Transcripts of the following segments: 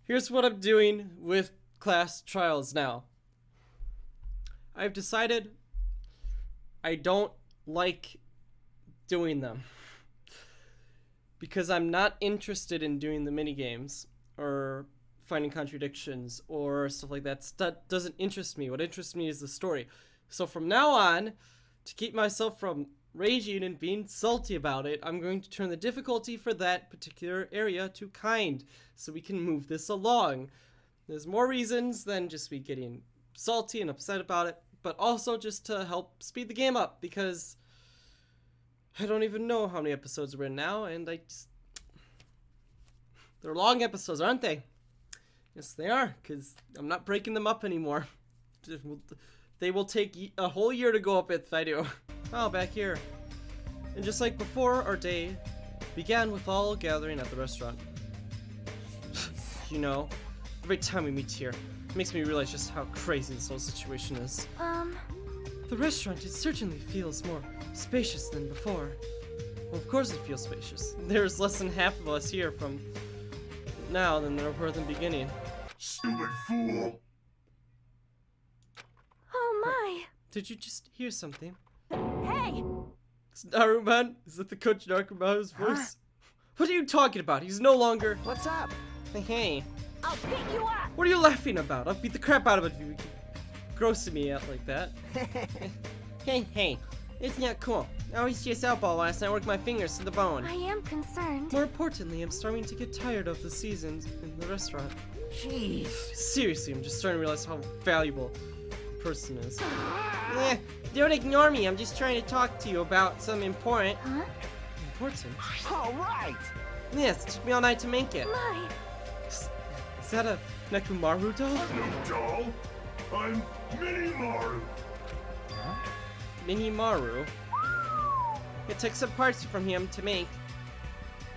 Here's what I'm doing with class trials now. I've decided I don't like doing them because I'm not interested in doing the mini games or finding contradictions or stuff like that. That doesn't interest me. What interests me is the story. So from now on, to keep myself from raging and being salty about it, I'm going to turn the difficulty for that particular area to kind so we can move this along. There's more reasons than just me getting salty and upset about it, but also just to help speed the game up because I don't even know how many episodes we're in now, and they're long episodes, aren't they? Yes, they are, because I'm not breaking them up anymore. They will take a whole year to go up if I do. Oh, back here. And just like before, our day began with all gathering at the restaurant. You know, every time we meet here, it makes me realize just how crazy this whole situation is. The restaurant, it certainly feels more spacious than before. Well, of course it feels spacious. There's less than half of us here from now than there were at the beginning. Stupid fool! Oh my! Did you just hear something? Hey! It's Naruman? Is that the Coach Naruman's voice? What are you talking about? He's no longer... What's up? Hey. I'll beat you up! What are you laughing about? I'll beat the crap out of it if you keep grossing me out like that. Hey, it's not cool. I always chase out ball last night, worked my fingers to the bone. I am concerned. More importantly, I'm starting to get tired of the seasons in the restaurant. Jeez. Seriously, I'm just starting to realize how valuable the person is. Don't ignore me. I'm just trying to talk to you about something important. Huh? Important? All right. Yes, it took me all night to make it. My! Is that a Nekumaru doll? No doll! I'm Mini-Maru! Mini-Maru? It took some parts from him to make.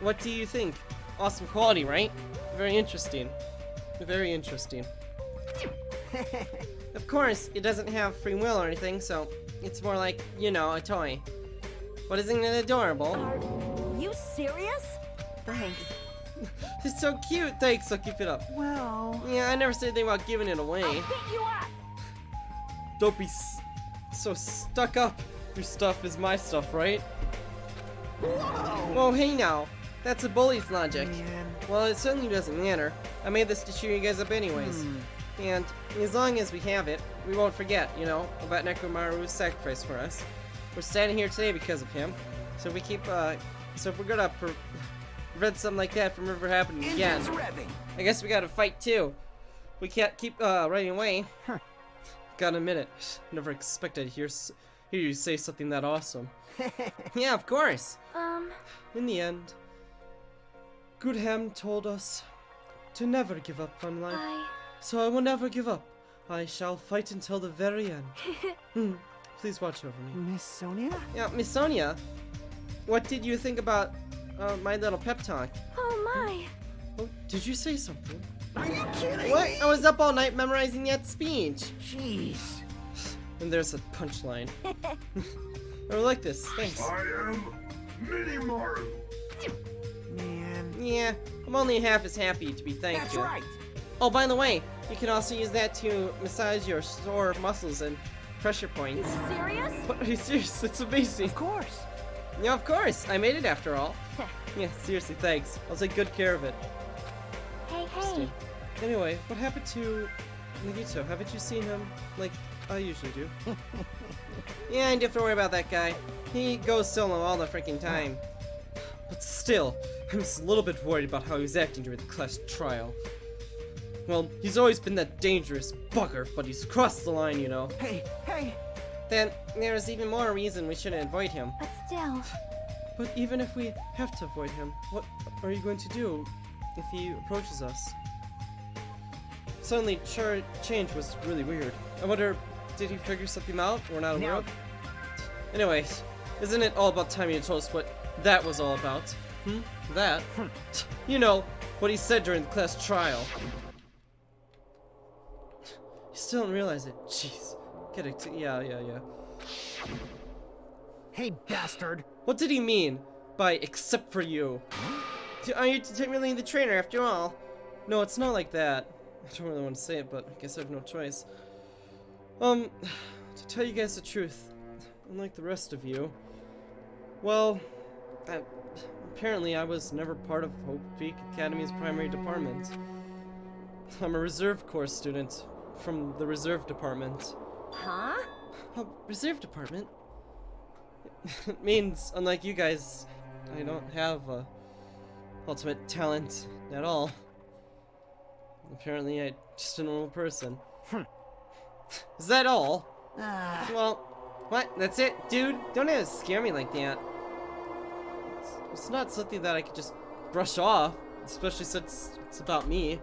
What do you think? Awesome quality, right? Very interesting. Very interesting. Of course, it doesn't have free will or anything, so it's more like, you know, a toy. But isn't it adorable? Are you serious? Thanks. It's so cute. Thanks, I'll keep it up. Well... Yeah, I never said anything about giving it away. I'll beat you up! Don't be so stuck up. Your stuff is my stuff, right? Whoa! Whoa, hey now. That's a bully's logic. Man. Well, it certainly doesn't matter. I made this to cheer you guys up anyways. And as long as we have it, we won't forget, you know, about Nekomaru's sacrifice for us. We're standing here today because of him. So if we keep, if we're gonna prevent something like that from ever happening again, Engine's revving. I guess we gotta fight too. We can't keep, running away. Huh. Gotta admit it. Never expected to hear you say something that awesome. Yeah, of course. In the end, Goodham told us to never give up on life. So I will never give up. I shall fight until the very end. Please watch over me. Miss Sonia? Yeah, Miss Sonia, what did you think about my little pep talk? Oh my! Oh, did you say something? Are you kidding What? me? I was up all night memorizing that speech. Jeez. And there's a punchline. I like this. Thanks. I am Mini-Maru! Man. Yeah, I'm only half as happy to be thanked. That's you. right. Oh, by the way, you can also use that to massage your sore muscles and pressure points. Serious? What, are you serious? That's amazing. Of course. Yeah, of course. I made it after all. Yeah, seriously, thanks. I'll take good care of it. Hey, hey! Interesting. Anyway, what happened to Nagito? Haven't you seen him like I usually do? Yeah, I don't have to worry about that guy. He goes solo all the freaking time. But still, I'm just a little bit worried about how he's acting during the class trial. Well, he's always been that dangerous bugger, but he's crossed the line, you know. Hey! Then there's even more reason we shouldn't avoid him. But still... But even if we have to avoid him, what are you going to do if he approaches us? Suddenly, change was really weird. I wonder, did he figure something out we're not aware No. of? Anyways, isn't it all about time you told us what that was all about? That? You know, what he said during the class trial. You still don't realize it. Jeez. Get it. Yeah. Hey, bastard. What did he mean by except for you? Are you really the trainer after all? No, it's not like that. I don't really want to say it, but I guess I have no choice. To tell you guys the truth, unlike the rest of you, well, apparently I was never part of Hope Peak Academy's primary department. I'm a reserve corps student from the reserve department. Huh? Reserve department? It means, unlike you guys, I don't have ultimate talent at all. Apparently, I'm just a normal person. Is that all? Well, what? That's it? Dude, don't have to scare me like that. It's not something that I could just brush off, especially since it's about me.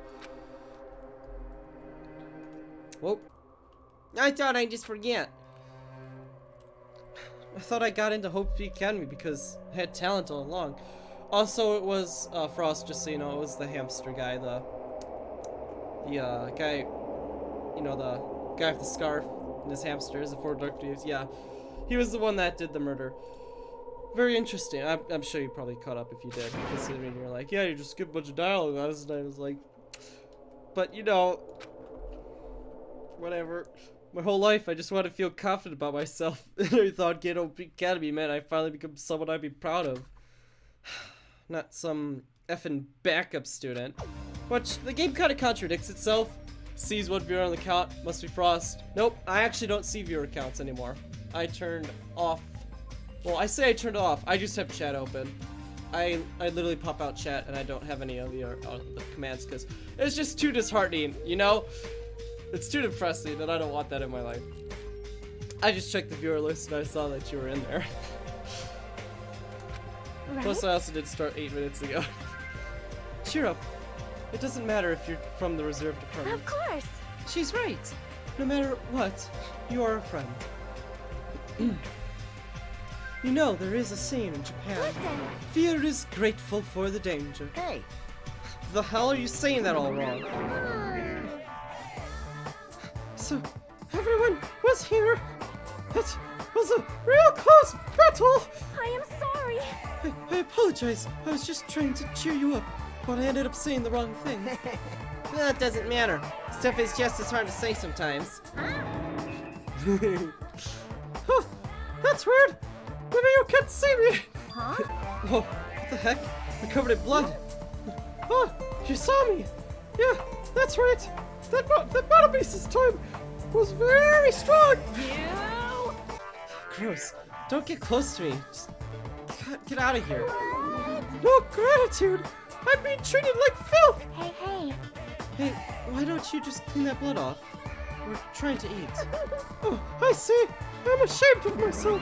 Whoa. I thought I'd just forget. I thought I got into Hope Peak Academy because I had talent all along. Also, it was, Frost, just so you know, it was the hamster guy, the guy, you know, the guy with the scarf and his hamsters, the 4 dark thieves, yeah. He was the one that did the murder. Very interesting. I'm sure you probably caught up if you did, considering you're like, yeah, you just skipped a bunch of dialogue on us, and I was like, but, you know, whatever. My whole life, I just want to feel confident about myself, and I thought getting Hope Peak Academy meant I'd finally become someone I'd be proud of. Not some effing backup student. Which, the game kind of contradicts itself. Sees one viewer on the count, must be Frost. Nope, I actually don't see viewer counts anymore. I turned off. Well, I say I turned it off. I just have chat open. I literally pop out chat and I don't have any of the commands because it's just too disheartening, you know? It's too depressing and I don't want that in my life. I just checked the viewer list and I saw that you were in there. Right? Plus I also did start 8 minutes ago. Cheer up. It doesn't matter if you're from the reserve department. Of course. She's right. No matter what, you are a friend. You know, there is a saying in Japan. Listen. Fear is grateful for the danger. Hey, The hell are you saying that all wrong? So, everyone was here. It was a real close battle. I am sorry. I apologize. I was just trying to cheer you up, but I ended up saying the wrong thing. Well, it doesn't matter. Stuff is just as hard to say sometimes. Oh, that's weird. Maybe you can see me. Huh? Whoa, what the heck? I'm covered in blood. Oh, you saw me. Yeah, that's right. That battle beast's time was very strong. You. Gross. Don't get close to me. Just get out of here. No gratitude. I'm being treated like filth. Hey. Hey, why don't you just clean that blood off? We're trying to eat. Oh, I see. I'm ashamed of myself.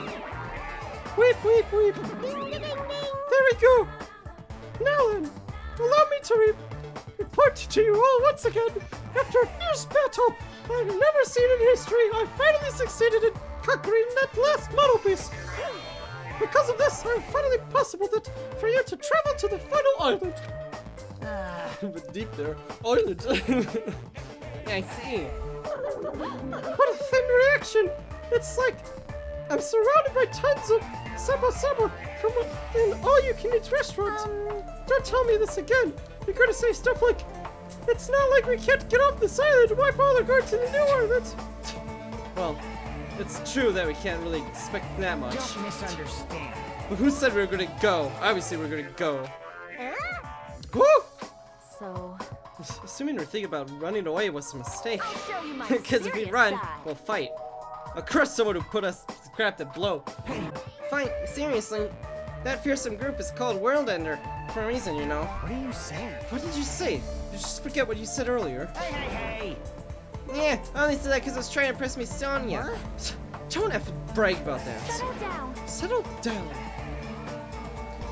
Weep. There we go. Now then, allow me to report to you all once again. After a fierce battle I've never seen in history, I finally succeeded in conquering that last model beast. Because of this, I'm finally possible that for you to travel to the final island. But deep there, island. I see. What a thin reaction! It's like I'm surrounded by tons of samba from an all-you-can-eat restaurant. Don't tell me this again. You're gonna say stuff like, "It's not like we can't get off this island. Why bother going to the new island?" Well, it's true that we can't really expect that much. don't misunderstand. But who said we were gonna go? Obviously, we're gonna go. Woo! So, Assuming we're thinking about running away was a mistake. I'll show you my Because if we serious run, side. we'll fight. Of course, someone who put us to crap that blow. Fight? Seriously? That fearsome group is called World Ender for a reason, you know. What are you saying? What did you say? Did you just forget what you said earlier? Hey. Yeah, I only said that because I was trying to impress me Sonya. Don't effing brag about that. settle down. Settle down.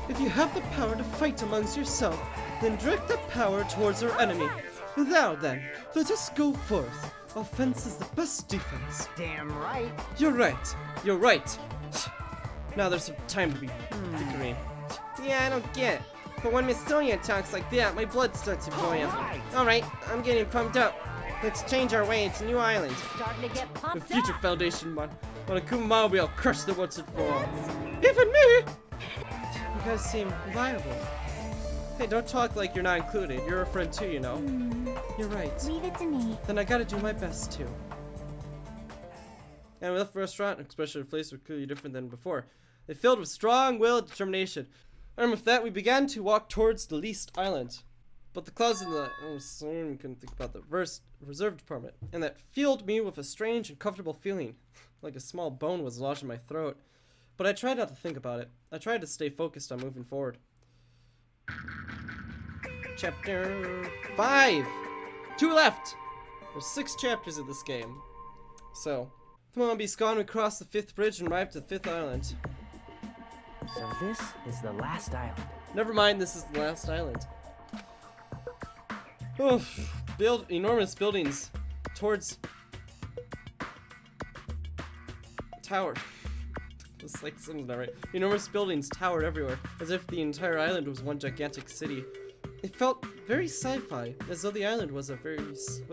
If you have the power to fight amongst yourself, then direct that power towards our enemy. Now then, let us go forth. Offense is the best defense. Damn right. You're right. Now there's some time to be bickering. Yeah, I don't get it. But when Miss Sonya talks like that, my blood starts to boil. Alright, I'm getting pumped up. Let's change our way to New Island. Starting to get The pumped Future up. Foundation one. On a Kumamao, we'll crush the once and for all. Even me! You guys seem reliable. Hey, don't talk like you're not included. You're a friend too, you know. You're right. Leave it to me. Then I gotta do my best too. And we left the restaurant, especially the place was clearly different than before. They filled with strong will and determination. And with that, we began to walk towards the leased island. But the clouds in the couldn't think about the reserve department, and that filled me with a strange and comfortable feeling, like a small bone was lodged in my throat. But I tried not to think about it. I tried to stay focused on moving forward. Chapter 5. 2 left. There's 6 chapters of this game. So, come on, be gone. We crossed the 5th bridge and arrived at the 5th island. So this is the last island. Never mind, this is the last island. Oof. Build enormous buildings towards tower. It's like something's not right. Enormous buildings towered everywhere, as if the entire island was one gigantic city. It felt very sci-fi, as though the island was a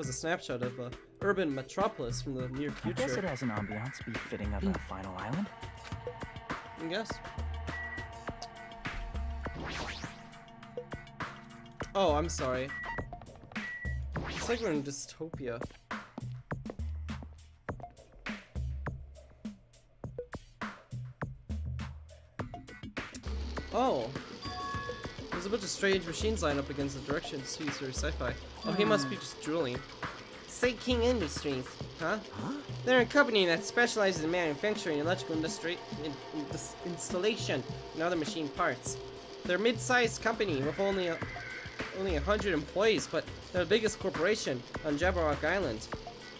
snapshot of a urban metropolis from the near I guess it future. has an ambiance befitting of a final island. I guess. Oh, I'm sorry. It's like we're in dystopia. Oh. There's a bunch of strange machines lined up against the direction. Seems very sci-fi. Oh, he must be just drooling. Say King Industries. Huh? They're a company that specializes in manufacturing electrical industry installation and other machine parts. They're a mid-sized company with only 100 employees, but they're the biggest corporation on Jabberwock Island.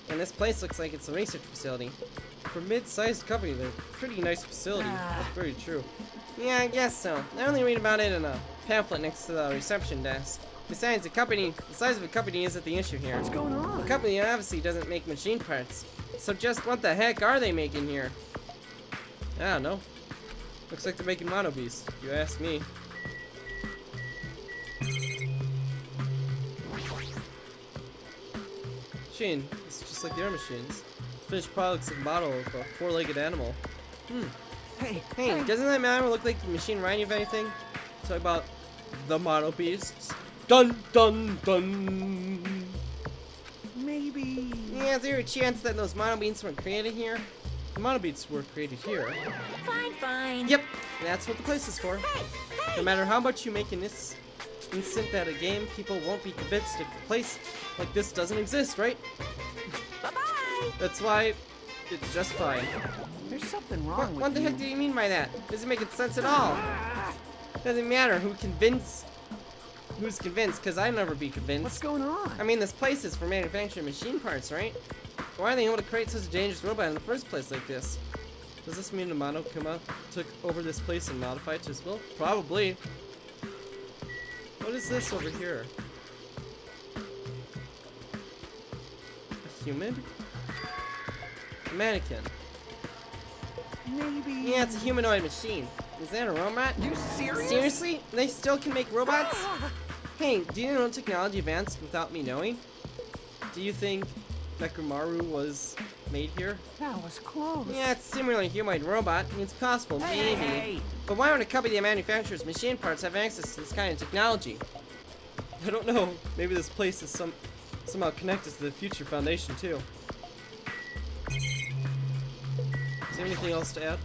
And this place looks like it's a research facility. For a mid-sized company, they're a pretty nice facility. That's very true. Yeah, I guess so. I only read about it in a pamphlet next to the reception desk. Besides, the size of the company isn't the issue here. What's going on? The company obviously doesn't make machine parts. So just what the heck are they making here? I don't know. Looks like they're making Mono Beast, if you ask me. Machine. It's just like the other machines. Finished products of model of a 4-legged animal. Hey, Hey, doesn't that animal look like the machine remind you of anything? Talk about the Mono Beasts. Dun dun dun! maybe. Yeah, is there a chance that those Mono Beasts were created here? The Mono Beasts were created here. Fine, fine. Yep, that's what the place is for. No matter how much you make in this instant that a game, people won't be convinced if a place like this doesn't exist, right? Bye-bye. That's why it's just fine. There's something wrong with What the you. heck do you mean by that? Doesn't make sense at all. Doesn't matter who's convinced, because I'll never be convinced. What's going on? I mean, this place is for manufacturing machine parts, right? Why are they able to create such a dangerous robot in the first place like this? Does this mean the Mono Kuma took over this place and modified it to his will? Probably. What is this over here? A human? A mannequin. Maybe. Yeah, it's a humanoid machine. Is that a robot? You serious? Seriously? They still can make robots? Hey, do you know technology advanced without me knowing? Do you think Nekomaru was made here? That was close. Yeah, it's similarly a humanoid robot. It's possible, Hey, maybe. hey. But why would a company that manufactures machine parts have access to this kind of technology? I don't know. Maybe this place is somehow connected to the Future Foundation too. Is there anything else to add?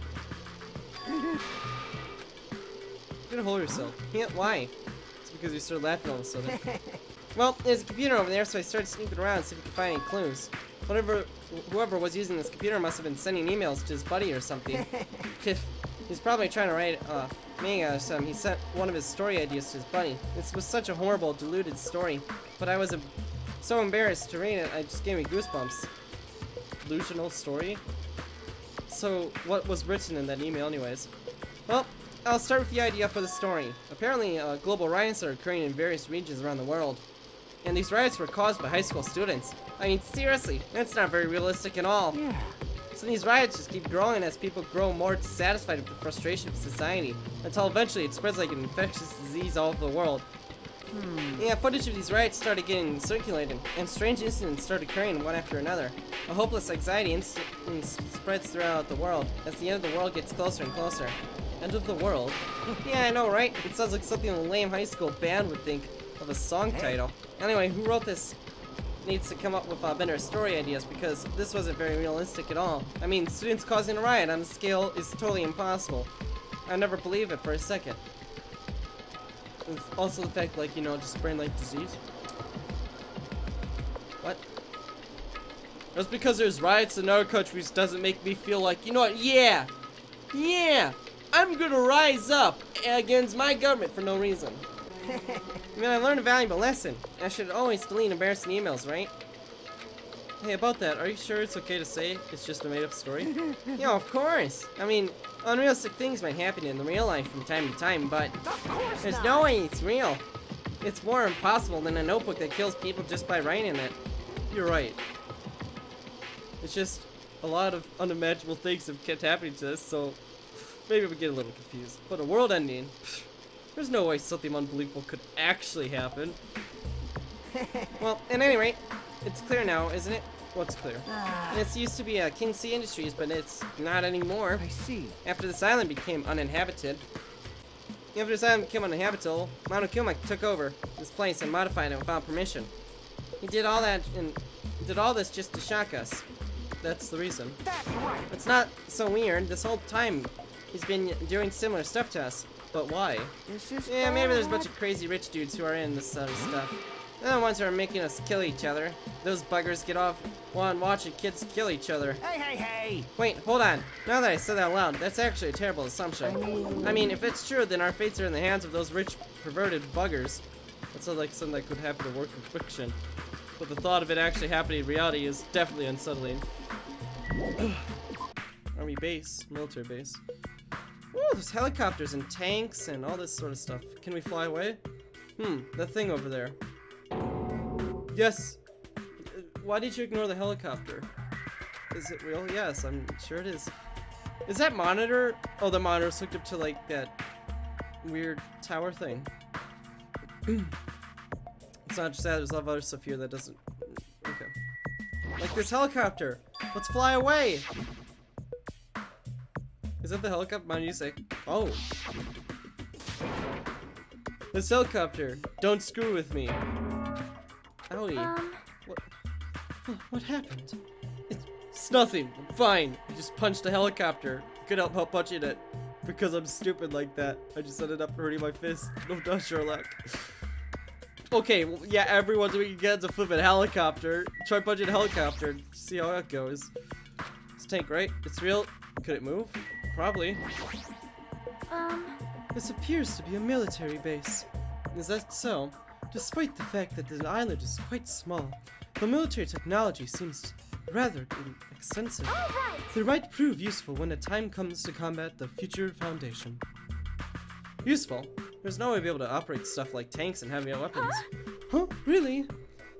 Get a hold of yourself. Yeah, why? It's because you started laughing all of a sudden. Well, there's a computer over there, so I started sneaking around to see if we could find any clues. Whoever was using this computer must have been sending emails to his buddy or something. He's probably trying to write manga or something. He sent one of his story ideas to his buddy. This was such a horrible, diluted story, but I was so embarrassed to read it, I just gave me goosebumps. Delusional story? So, what was written in that email anyways? Well, I'll start with the idea for the story. Apparently, global riots are occurring in various regions around the world. And these riots were caused by high school students. I mean, seriously, that's not very realistic at all. Yeah. So these riots just keep growing as people grow more dissatisfied with the frustration of society, until eventually it spreads like an infectious disease all over the world. Yeah, footage of these riots started getting circulated, and strange incidents started occurring one after another. A hopeless anxiety instantly spreads throughout the world as the end of the world gets closer and closer. End of the world? Yeah, I know, right? It sounds like something a lame high school band would think of a song title. Anyway, who wrote this needs to come up with better story ideas, because this wasn't very realistic at all. I mean, students causing a riot on a scale is totally impossible. I never believe it for a second. And also the fact, like, you know, just spreading like disease. What? Just because there's riots in other countries doesn't make me feel like, you know what, yeah, I'm gonna rise up against my government for no reason. I mean, I learned a valuable lesson. I should always delete embarrassing emails, right? Hey, about that, are you sure it's okay to say it's just a made-up story? Yeah, of course. I mean, unrealistic things might happen in the real life from time to time, but there's no way it's real. It's more impossible than a notebook that kills people just by writing it. You're right. It's just a lot of unimaginable things have kept happening to us, so maybe we get a little confused. But a world ending, there's no way something unbelievable could actually happen. Well, at any rate, it's clear now, isn't it? What's clear? This used to be a King Sea Industries, but it's not anymore. I see. After this island became uninhabited. After this island became uninhabitable, Monokuma took over this place and modified it without permission. He did all that and did all this just to shock us. That's the reason. That's right. It's not so weird. This whole time, he's been doing similar stuff to us. But why? This is Yeah, maybe there's a bunch of crazy rich dudes who are in this sort of stuff. They're the ones who are making us kill each other. Those buggers get off on watching kids kill each other. Hey! Wait, hold on. Now that I said that out loud, that's actually a terrible assumption. I mean, if it's true, then our fates are in the hands of those rich, perverted buggers. That's like something that could happen to work in fiction. But the thought of it actually happening in reality is definitely unsettling. Army base, military base. Ooh, there's helicopters and tanks and all this sort of stuff. Can we fly away? That thing over there. Yes. Why did you ignore the helicopter? Is it real? Yes, I'm sure it is. Is that monitor? Oh, the monitor's hooked up to like that weird tower thing. It's not just that, there's a lot of other stuff here that doesn't... Okay. Like this helicopter! Let's fly away! Is that the helicopter? My music. Oh. This helicopter! Don't screw with me! Owie. What happened? It's nothing. I'm fine. I just punched a helicopter. Couldn't help punching it. Because I'm stupid like that. I just ended up hurting my fist. No duh, Sherlock. Okay, well, yeah, everyone's doing against a flipping helicopter. Try punching a helicopter. See how that goes. It's a tank, right? It's real. Could it move? Probably. This appears to be a military base. Is that so? Despite the fact that the island is quite small, the military technology seems rather extensive. They might prove useful when the time comes to combat the Future Foundation. Useful? There's no way to be able to operate stuff like tanks and heavy weapons. Huh? Really?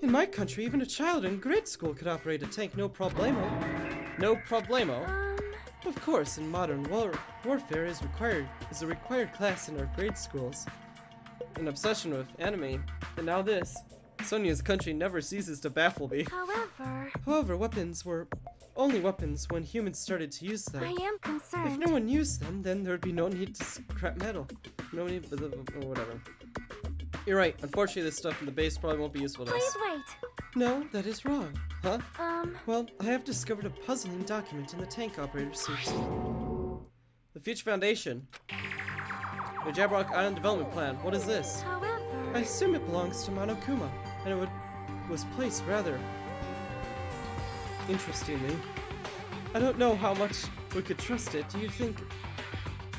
In my country, even a child in grade school could operate a tank, no problemo. No problemo? Of course, in modern warfare is a required class in our grade schools. An obsession with anime, and now this. Sonia's country never ceases to baffle me. However, weapons were only weapons when humans started to use them. I am concerned. If no one used them, then there'd be no need to scrap metal. No need, or whatever. You're right. Unfortunately, this stuff in the base probably won't be useful to us. Please wait. No, that is wrong. Huh? Well, I have discovered a puzzling document in the tank operator's suits. The Future Foundation. The GhJared Island Development Plan. What is this? however... I assume it belongs to Monokuma, and it was placed rather interestingly. I don't know how much we could trust it. Do you think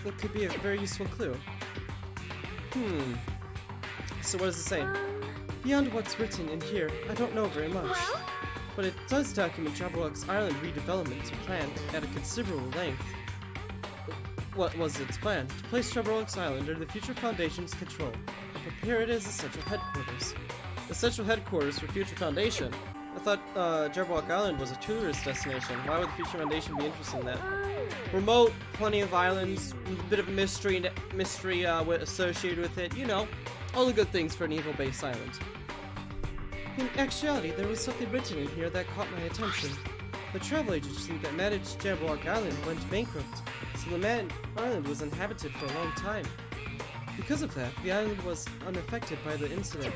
it could be a very useful clue? So what does it say? Beyond what's written in here, I don't know very much. Well? But it does document GhJared Island redevelopment plan at a considerable length. What was its plan? To place GhJared Island under the Future Foundation's control and prepare it as a central headquarters. The central headquarters for Future Foundation? I thought GhJared Island was a tourist destination. Why would the Future Foundation be interested in that? Remote, plenty of islands, a bit of mystery associated with it. You know, all the good things for an evil-based island. In actuality, there was something written in here that caught my attention. The travel agency that managed GhJared Island went bankrupt, So the man island was inhabited for a long time. Because of that, the island was unaffected by the incident.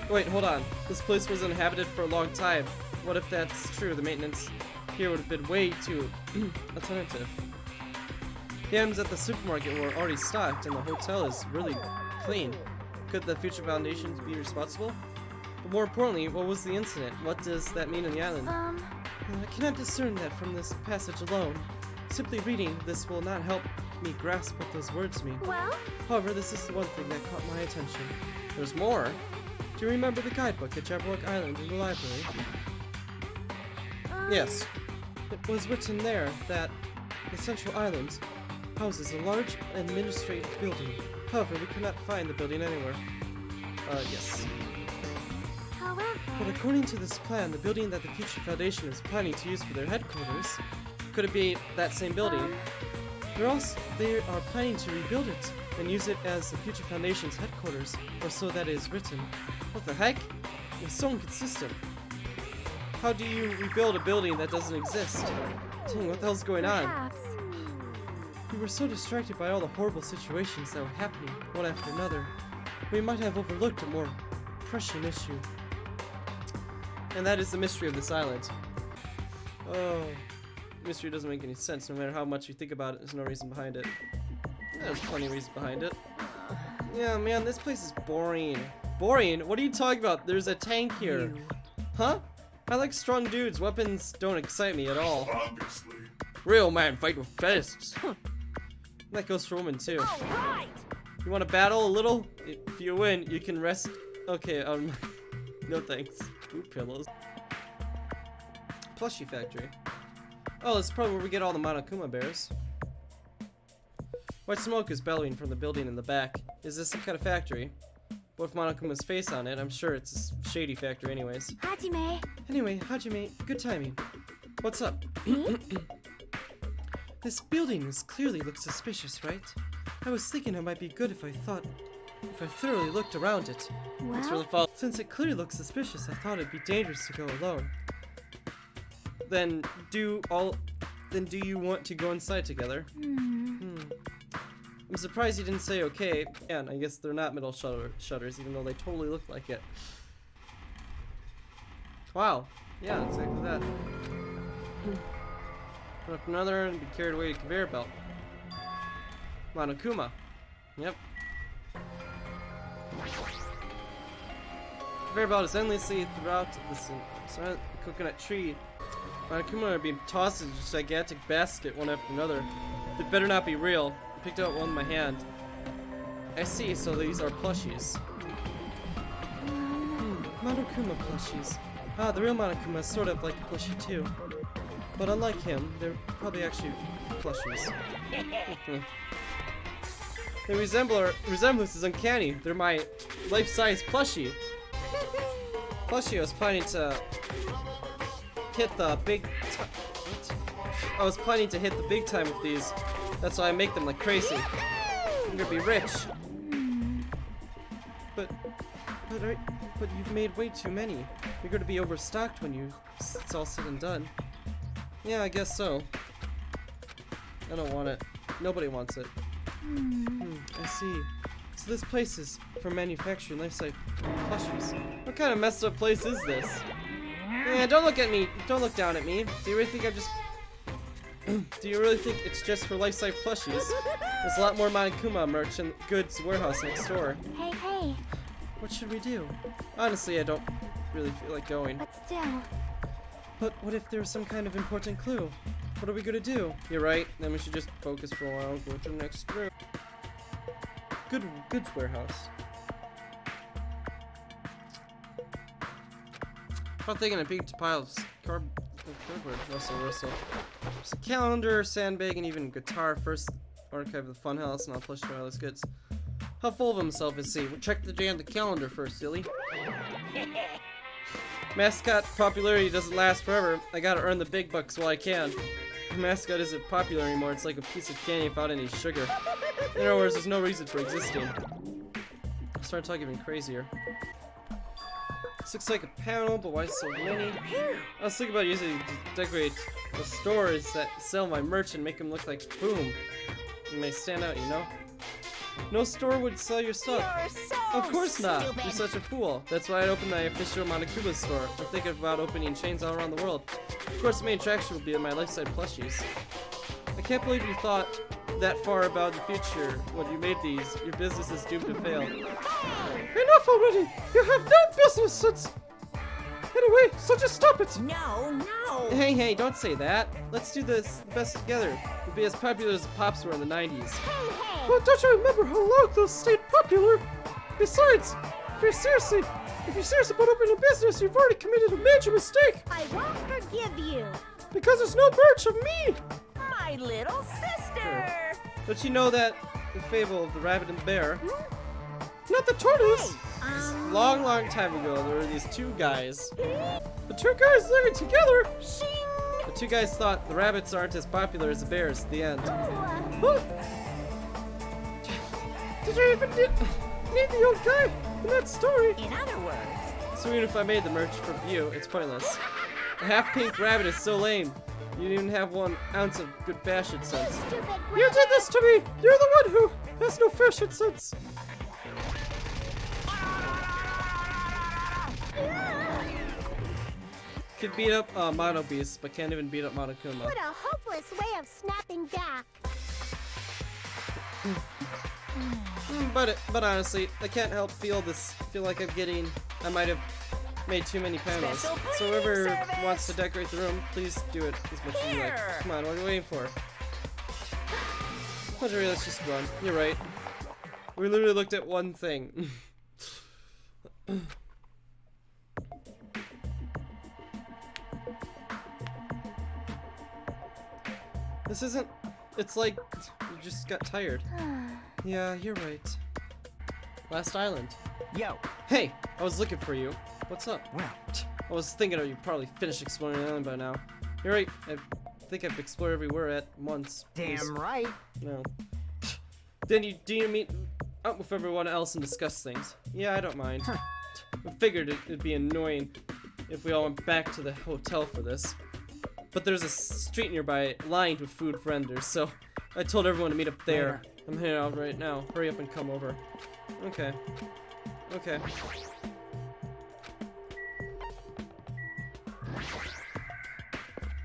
Wait, hold on. This place was inhabited for a long time. What if that's true? The maintenance here would have been way too attentive. The items at the supermarket were already stocked, and the hotel is really clean. Could the future foundations be responsible? But more importantly, what was the incident? What does that mean in the island? I cannot discern that from this passage alone. Simply reading this will not help me grasp what those words mean. Well? However, this is the one thing that caught my attention. There's more. Do you remember the guidebook at GhJared Island in the library? Yes. It was written there that the central island houses a large administrative building. However, we could not find the building anywhere. Yes. However... But according to this plan, the building that the Future Foundation is planning to use for their headquarters, could it be that same building? Or else they are planning to rebuild it and use it as the Future Foundation's headquarters, or so that is written. What the heck? It's so inconsistent. How do you rebuild a building that doesn't exist? Dang, what the hell's going on? Perhaps. We were so distracted by all the horrible situations that were happening, one after another. We might have overlooked a more pressing issue. And that is the mystery of this island. Oh, mystery doesn't make any sense. No matter how much you think about it, there's no reason behind it. There's plenty of reason behind it. Yeah, man, this place is boring. Boring? What are you talking about? There's a tank here. Huh? I like strong dudes. Weapons don't excite me at all. Obviously. Real man fight with fists. That goes for women too. Alright! You want to battle a little? If you win, you can rest. Okay, no thanks. Boot pillows. Plushie factory. Oh, this is probably where we get all the Monokuma bears. White smoke is bellowing from the building in the back. Is this some kind of factory? What if Monokuma's face on it? I'm sure it's a shady factory anyways. Hajime. Anyway, Hajime, good timing. What's up? This building clearly looks suspicious, right? I was thinking it might be good if I thoroughly looked around it. Well? Since it clearly looks suspicious, I thought it'd be dangerous to go alone. Then do you want to go inside together? I'm surprised you didn't say okay. Yeah, and I guess they're not metal shutters, even though they totally look like it. Wow. Yeah, exactly that. Put up another and be carried away to conveyor belt. Monokuma. Yep. Conveyor belt is endlessly throughout this coconut tree. Monokuma are being tossed in a gigantic basket one after another. It better not be real. I picked out one in my hand. I see, so these are plushies. Monokuma plushies. Ah, the real Monokuma is sort of like a plushie too. But unlike him, they're probably actually plushies. The resemblance is uncanny. They're my life-size plushie. Plushie, I was planning to hit the big time with these. That's why I make them like crazy. I'm gonna be rich. But you've made way too many. You're gonna be overstocked when it's all said and done. Yeah, I guess so. I don't want it. Nobody wants it. I see. So this place is for manufacturing life-size plushies. What kind of messed up place is this? Yeah, don't look at me. Don't look down at me. Do you really think Do you really think it's just for life-size plushies? There's a lot more Monokuma merch in goods warehouse next door. Hey. What should we do? Honestly, I don't really feel like going. But still. But what if there's some kind of important clue? What are we gonna do? You're right. Then we should just focus for a while and go to the next room. Goods warehouse. I'm thinking a big pile of cardboard. Russell. There's a calendar, sandbag, and even guitar. First archive of the funhouse, and I'll push through all those goods. How full of himself is he? We'll check the calendar first, silly. Mascot popularity doesn't last forever. I gotta earn the big bucks while I can. The mascot isn't popular anymore. It's like a piece of candy without any sugar. In other words, there's no reason for existing. I'm starting to talk even crazier. This looks like a panel, but why so many? I was thinking about using it to decorate the stores that sell my merch and make them look like boom. It may stand out, you know? No store would sell your stuff. You're so Of course not. stupid. You're such a fool. That's why I opened my official Monokuma store. I'm thinking about opening chains all around the world. Of course, the main attraction will be in my life-size plushies. I can't believe you thought that far about the future when you made these. Your business is doomed to fail. Enough already! You have no business sense! Anyway, so just stop it! No, no. Hey, don't say that. Let's do this the best together. We'll be as popular as the Pops were in the 90s. Hey, Well, don't you remember how long those stayed popular? Besides, if you're serious about opening a business, you've already committed a major mistake. I won't forgive you. Because there's no merch of me. My little sister. Don't you know that the fable of the rabbit and the bear? Not the tortoise. Long time ago, there were these two guys. The two guys living together. Shing. The two guys thought the rabbits aren't as popular as the bears at the end. Ooh. Huh? Did you even need the old guy in that story? In other words, So even if I made the merch for you, it's pointless. A half-pink rabbit is so lame. You didn't even have 1 ounce of good fashion sense. stupid You did this to me! You're the one who has no fashion sense! Could beat up Mono Beast, but can't even beat up Monokuma. What a hopeless way of snapping back. But honestly, I can't help feel like I might have made too many panels. Special So cleaning whoever service. wants to decorate the room, please do it as much as you like. Here. Come on, what are you waiting for? Let's just run. You're right. We literally looked at one thing. This isn't... It's like you just got tired. Yeah, you're right. Last island. Yo, Hey, I was looking for you. What's up? well, I was thinking you probably finished exploring the island by now. You're right. I think I've explored everywhere at once. damn right. No. Then do you meet up with everyone else and discuss things? Yeah, I don't mind. I figured it'd be annoying if we all went back to the hotel for this. But there's a street nearby lined with food vendors, so I told everyone to meet up there. I'm heading out right now. Hurry up and come over. Okay. Okay.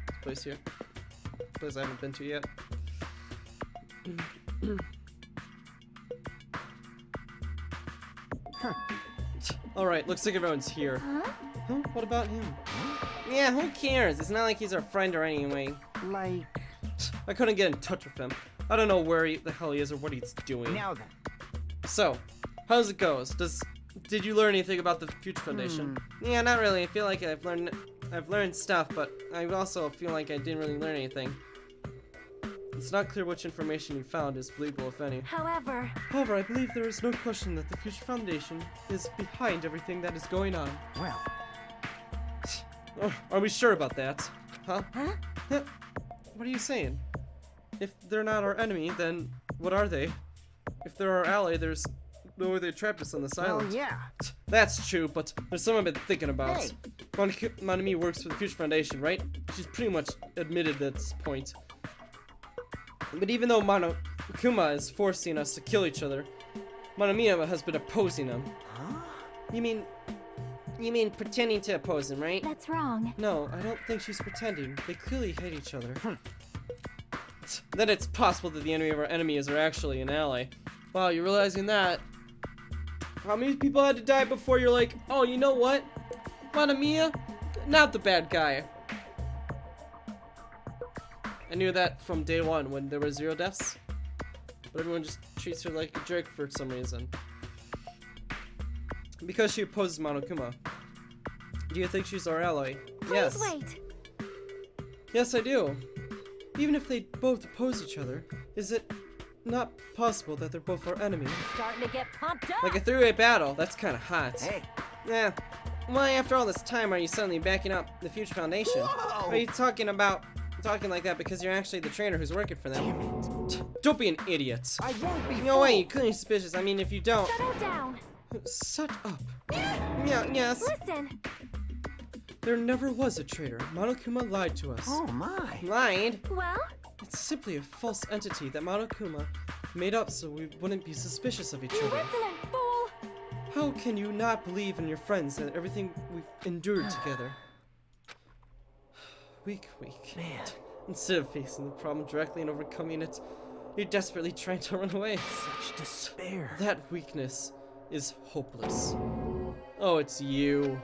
This place here. Place I haven't been to yet. Alright, looks like everyone's here. Huh? What about him? Yeah, who cares? It's not like he's our friend or anything. Like, I couldn't get in touch with him. I don't know where the hell he is or what he's doing. now then. So, how's it goes? Did you learn anything about the Future Foundation? Yeah, not really. I feel like I've learned stuff, but I also feel like I didn't really learn anything. It's not clear which information you found is believable, if any. However, However, I believe there is no question that the Future Foundation is behind everything that is going on. Well, Oh, are we sure about that? Huh? huh? What are you saying? If they're not our enemy, then what are they? If they're our ally, there's no way they trapped us on this well, island. yeah. That's true, but there's something I've been thinking about. Hey. Monami works for the Future Foundation, right? She's pretty much admitted at this point. But even though Monokuma is forcing us to kill each other, Monomiya has been opposing them. Huh? You mean pretending to oppose him, right? That's wrong. No, I don't think she's pretending. They clearly hate each other. Then it's possible that the enemy of our enemies are actually an ally. Wow, you're realizing that? How many people had to die before you're like, oh, you know what? Monomiya, not the bad guy. I knew that from day one when there were 0 deaths. But everyone just treats her like a jerk for some reason. Because she opposes Monokuma. Do you think she's our ally? Please Yes. wait. Yes, I do. Even if they both oppose each other, is it not possible that they're both our enemies? Starting to get pumped up. Like a three-way battle, that's kind of hot. Hey. Yeah. Why, after all this time, are you suddenly backing up the Future Foundation? Whoa! Are you talking like that because you're actually the trainer who's working for them? Damn it. Don't be an idiot. I won't be No way, fooled. you couldn't be suspicious. I mean, if you don't... Settle down. Shut up. Yeah, yes. Listen. There never was a traitor. Monokuma lied to us. Oh my. Lied? Well, It's simply a false entity that Monokuma made up so we wouldn't be suspicious of each you other. insolent fool. How can you not believe in your friends and everything we've endured together? Weak. Man. Instead of facing the problem directly and overcoming it, you're desperately trying to run away. Such despair. That weakness is hopeless. Oh, it's you.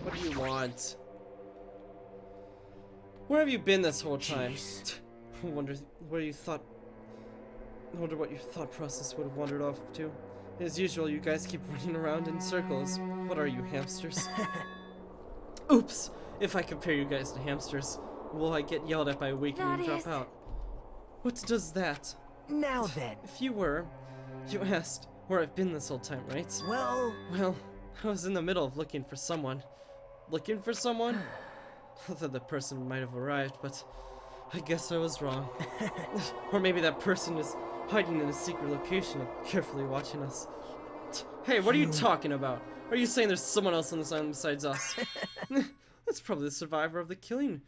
What do you want? Where have you been this whole time? I wonder what your thought process would have wandered off to. As usual, you guys keep running around in circles. What are you, hamsters? Oops! If I compare you guys to hamsters, will I get yelled at by a weakling and drop out? What does that? Now then. If you asked where I've been this whole time, right? Well, I was in the middle of looking for someone. Looking for someone? I thought the person might have arrived, but I guess I was wrong. Or maybe that person is hiding in a secret location and carefully watching us. Hey, what are you talking about? Are you saying there's someone else on this island besides us? That's probably the survivor of the killing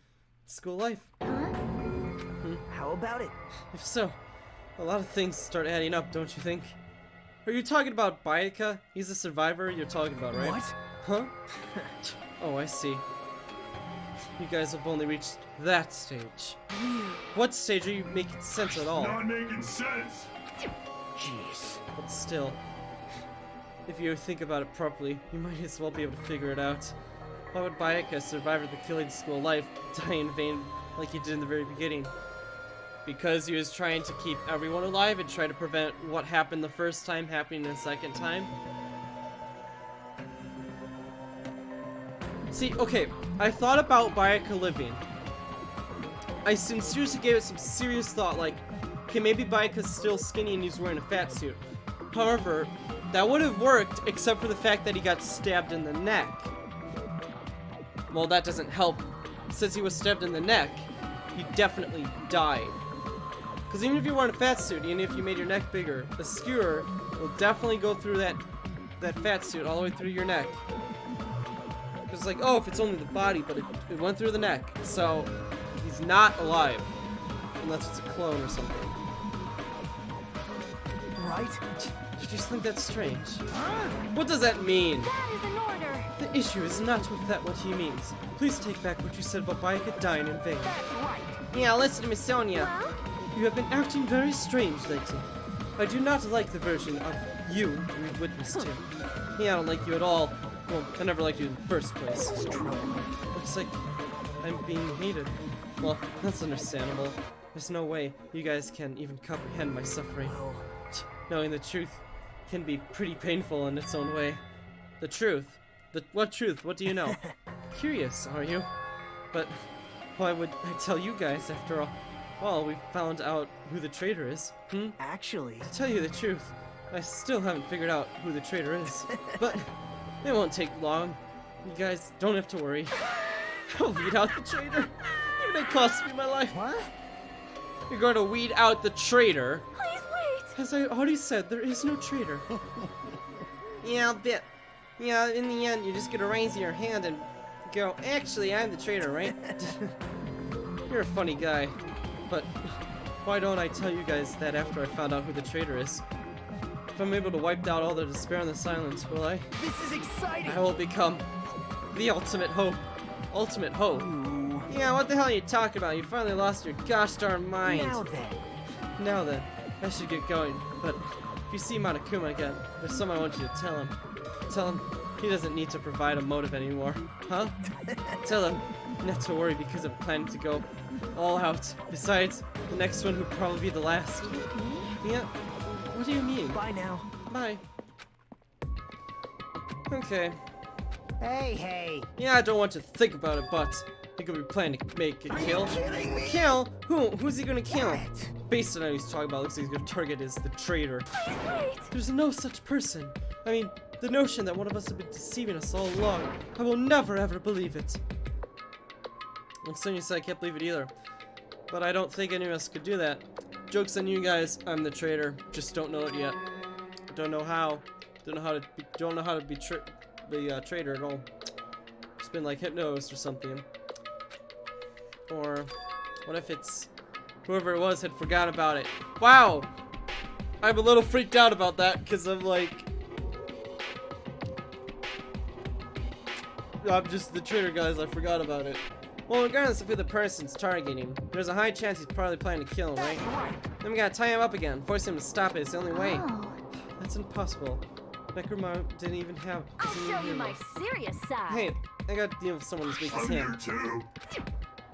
school life. how about it? If so, a lot of things start adding up, don't you think? Are you talking about Bayaka? He's the survivor you're talking about, right? What? Huh? Oh, I see. You guys have only reached that stage. What stage are you making sense at all? Not making sense. Jeez. But still, if you think about it properly, you might as well be able to figure it out. Why would Bayaka, survivor of the killing school life, die in vain like he did in the very beginning? Because he was trying to keep everyone alive and try to prevent what happened the first time happening the second time? See, okay, I thought about Bayaka living. I seriously gave it some serious thought, like, okay, maybe Bayaka's still skinny and he's wearing a fat suit. However, that would have worked except for the fact that he got stabbed in the neck. Well, that doesn't help. Since he was stabbed in the neck, he definitely died. Because even if you're wearing a fat suit, even if you made your neck bigger, a skewer will definitely go through that fat suit all the way through your neck. Because like, oh, if it's only the body, but it went through the neck. So, he's not alive. Unless it's a clone or something. Right? I just think that's strange. What does that mean? That is an order. The issue is not with that what he means. Please take back what you said about Bayaka dying in vain. That's right. Yeah, listen to me, Sonia. Well, You have been acting very strange lately. I do not like the version of you we've witnessed to. Yeah, I don't like you at all. Well, I never liked you in the first place. This is trouble. Looks like I'm being hated. Well, that's understandable. There's no way you guys can even comprehend my suffering. Well, Knowing the truth can be pretty painful in its own way. The truth? What truth? What do you know? Curious, are you? But why would I tell you guys after all? Well, we found out who the traitor is. actually, To tell you the truth, I still haven't figured out who the traitor is. But it won't take long. You guys don't have to worry. I'll weed out the traitor. Even if it costs me my life. what? You're going to weed out the traitor. please wait. As I already said, there is no traitor. Yeah, I'll bet. Yeah, in the end, you're just gonna raise your hand and go, actually, I'm the traitor, right? You're a funny guy. But why don't I tell you guys that after I found out who the traitor is? If I'm able to wipe out all the despair in the silence, will I? This is exciting. I will become the ultimate hope. Ultimate hope. Ooh. Yeah, what the hell are you talking about? You finally lost your gosh darn mind. Now then, I should get going. But if you see Monokuma again, there's something I want you to tell him. Tell him he doesn't need to provide a motive anymore. Huh? Tell him not to worry because I'm planning to go all out. Besides, the next one would probably be the last. Yeah? What do you mean? bye now. Bye. Okay. Hey. Yeah, I don't want to think about it, but he could be planning to make a kill. Kill? Who? Who's he gonna kill? What? Based on what he's talking about, looks like he's gonna target is the traitor. Please wait. There's no such person. I mean, the notion that one of us has been deceiving us all along. I will never ever believe it. Well, Sonya said I can't believe it either. But I don't think any of us could do that. Joke's on you guys, I'm the traitor. Just don't know it yet. Don't know how. Don't know how to be traitor at all. It's been like hypnosed or something. Or what if it's whoever it was had forgot about it? Wow! I'm a little freaked out about that because I'm like, I'm just the traitor, guys. I forgot about it. Well, regardless of who the person's targeting, there's a high chance he's probably planning to kill him, right? Then we gotta tie him up again, force him to stop it. It's the only way. Oh. That's impossible. Necromar didn't even have. I'll show you my serious side. Hey, I gotta deal with someone as weak as I'm here him. too.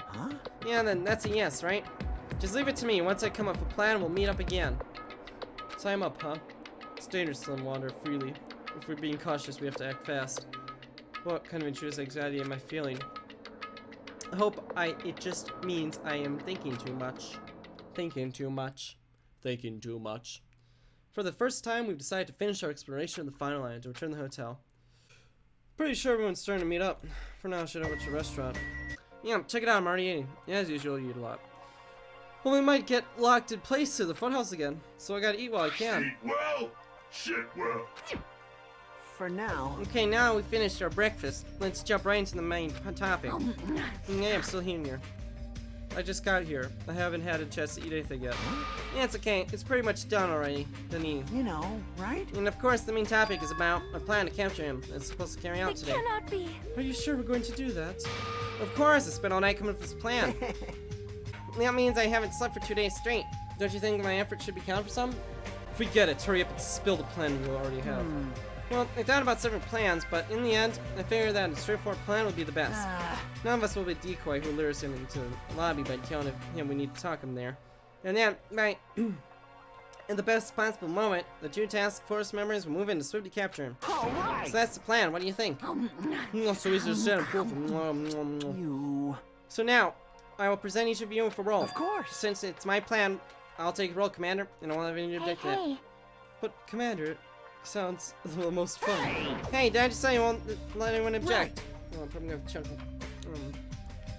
Huh? Yeah, then that's a yes, right? Just leave it to me. Once I come up with a plan, we'll meet up again. Tie him up, huh? It's dangerous to let him wander freely. If we're being cautious, we have to act fast. What kind of intrusive anxiety am I feeling? I hope it just means I am thinking too much. Thinking too much. Thinking too much. For the first time, we've decided to finish our exploration of the final island to return to the hotel. Pretty sure everyone's starting to meet up. For now, I should head over to the restaurant. Yeah, check it out, I'm already eating. Yeah, as usual, you eat a lot. Well, we might get locked in place to the funhouse again, so I gotta eat while I can. Eat well, shit well. For now. Okay, now we finished our breakfast. Let's jump right into the main topic. Yeah, I'm still here. I just got here. I haven't had a chance to eat anything yet. Yeah, it's okay. It's pretty much done already. Done eating. You know, right? And of course, the main topic is about a plan to capture him. It's supposed to carry out It today. cannot be. Are you sure we're going to do that? Of course, I spent all night coming up with this plan. That means I haven't slept for 2 days straight. Don't you think my effort should be counted for some? If we get it, hurry up and spill the plan we already have. Well, I thought about several plans, but in the end, I figured that a straightforward plan would be the best. None of us will be a decoy who lures him into the lobby by telling him we need to talk him there. And then, right, in the best possible moment, the 2 task force members will move in to swiftly capture him. All right. So that's the plan. What do you think? So easy to say. You. So now, I will present each of you with a role. Of course. Since it's my plan, I'll take role commander, and I won't have any object to it. But commander sounds the most fun. Hey, did I just say you won't let anyone object? Oh, I'm probably gonna check.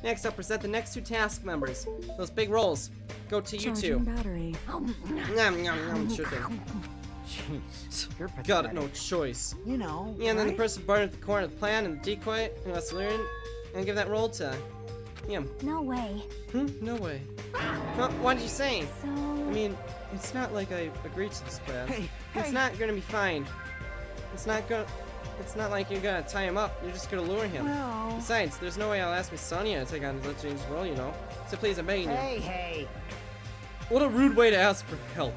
Next, I'll present the next 2 task members. Those big roles. Go to you 2. Battery. Yum, yum, yum, sure thing. Jeez. You're pathetic. Got it, no choice. You know. Yeah, and then the right? person burned at the corner of the plan and the decoy who has to learn and give that role to him. No way. No way. Huh? What did you say? So. I mean, it's not like I've agreed to this plan. Hey, It's hey. not gonna be fine. It's not like you're gonna tie him up. You're just gonna lure him. Well. Besides, there's no way I'll ask Miss Sonia to take on the James role, you know. So please, I'm begging you. Hey. What a rude way to ask for help.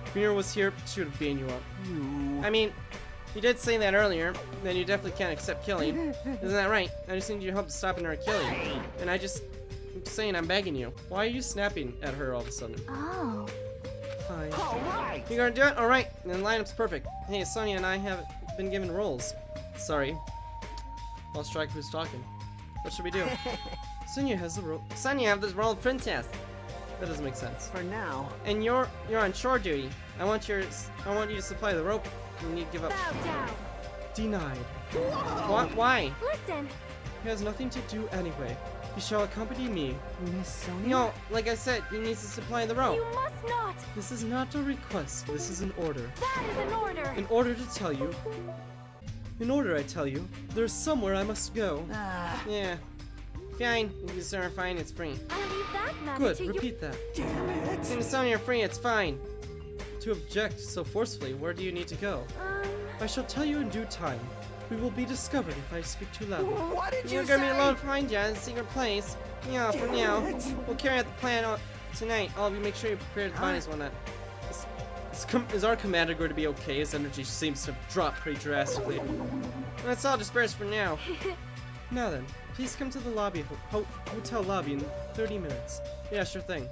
If Mira was here, she would have beaten you up. You. I mean, you did say that earlier. Then you definitely can't accept killing. Isn't that right? I just need your help to stop another killing. And I'm just saying, I'm begging you. Why are you snapping at her all of a sudden? Oh. Fine. All right. You gonna do it? Alright, then lineup's perfect. Hey, Sonia and I have been given roles. Sorry. Lost track of who's talking. What should we do? Sonia has the role. Sonia have this role of princess. That doesn't make sense. For now. And you're on shore duty. I want you to supply the rope. You need to give up. Bow down. Denied. What? Why? Listen. He has nothing to do anyway. He shall accompany me. Miss Sonia. No, like I said, he needs to supply the rope. You must not. This is not a request. This is an order. That is an order. In order, I tell you, there's somewhere I must go. Yeah. Fine. You deserve a fine, it's free. I'll leave that matter Good, to you. repeat that. Damn it. Since Sonia, you're free, it's fine. To object so forcefully, where do you need to go? I shall tell you in due time. We will be discovered if I speak too loudly. What did you You're say? gonna be alone to find you in a secret place. Yeah, for now. Damn it. We'll carry out the plan tonight. All of you make sure you prepare the bodies one night. Is our commander going to be okay? His energy seems to have dropped pretty drastically. Let's all disperse for now. Now then, please come to the lobby, hotel lobby in 30 minutes. Yeah, sure thing.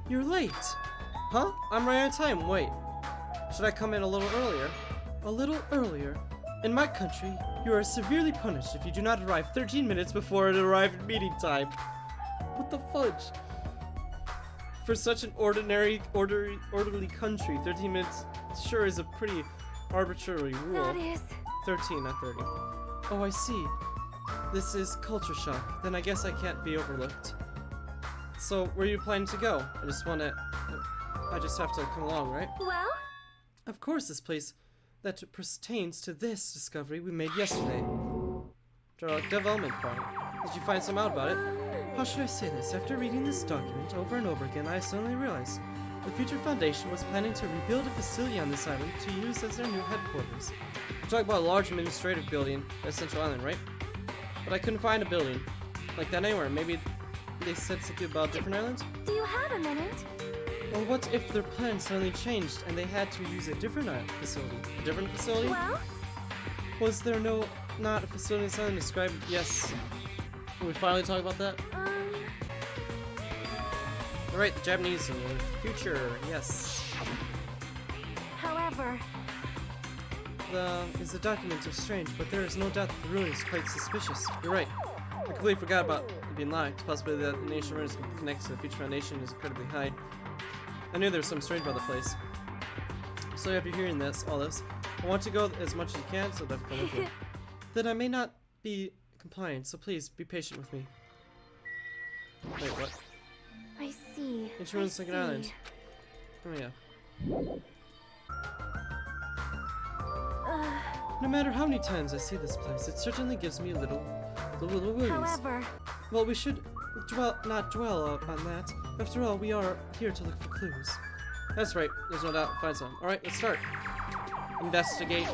You're late. Huh? I'm right on time. Wait. Should I come in a little earlier? A little earlier? In my country, you are severely punished if you do not arrive 13 minutes before it arrived meeting time. What the fudge? For such an orderly country, 13 minutes sure is a pretty arbitrary rule. That is. 13, not 30. Oh, I see. This is culture shock. Then I guess I can't be overlooked. So, where are you planning to go? I just have to come along, right? Well, Of course, this place that pertains to this discovery we made yesterday. Development point. Did you find some out about it? How should I say this? After reading this document over and over again, I suddenly realized the Future Foundation was planning to rebuild a facility on this island to use as their new headquarters. We're talking about a large administrative building at Central Island, right? But I couldn't find a building like that anywhere. Maybe they said something about different islands? do you have a minute? Well, what if their plans suddenly changed and they had to use a different facility? A different facility? Well, Was there not a facility that's island described? Yes. Can we finally talk about that? Alright, the Japanese in the future, yes. however, The documents are strange, but there is no doubt that the ruin is quite suspicious. You're right. I completely forgot about it being locked. The possibility that the nation ruin is connected to the Future Foundation is incredibly high. I knew there was something strange about the place. So after hearing all this, I want to go as much as you can, so that's going with you. Then I may not be compliant, so please be patient with me. Wait, what? I see. Insurance Second Island. Oh yeah. No matter how many times I see this place, it certainly gives me little wounds. However, Well, we should not dwell on that. After all, we are here to look for clues. That's right. There's no doubt we'll find some. All right, let's start. Investigate.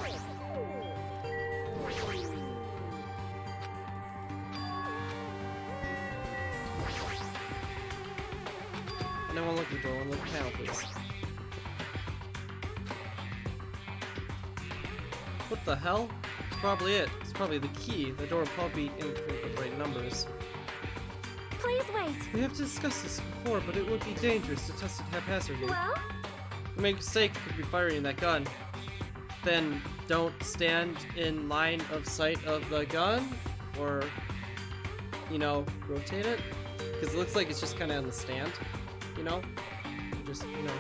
No one look at the door. One look at the panel, please. What the hell? It's probably it. It's probably the key. The door will probably be in with the right numbers. please wait. We have discussed this before, but it would be dangerous to test it haphazardly. Well, For my sake, you could be firing that gun. Then don't stand in line of sight of the gun, or, you know, rotate it. Because it looks like it's just kind of on the stand, you know? Just, you know.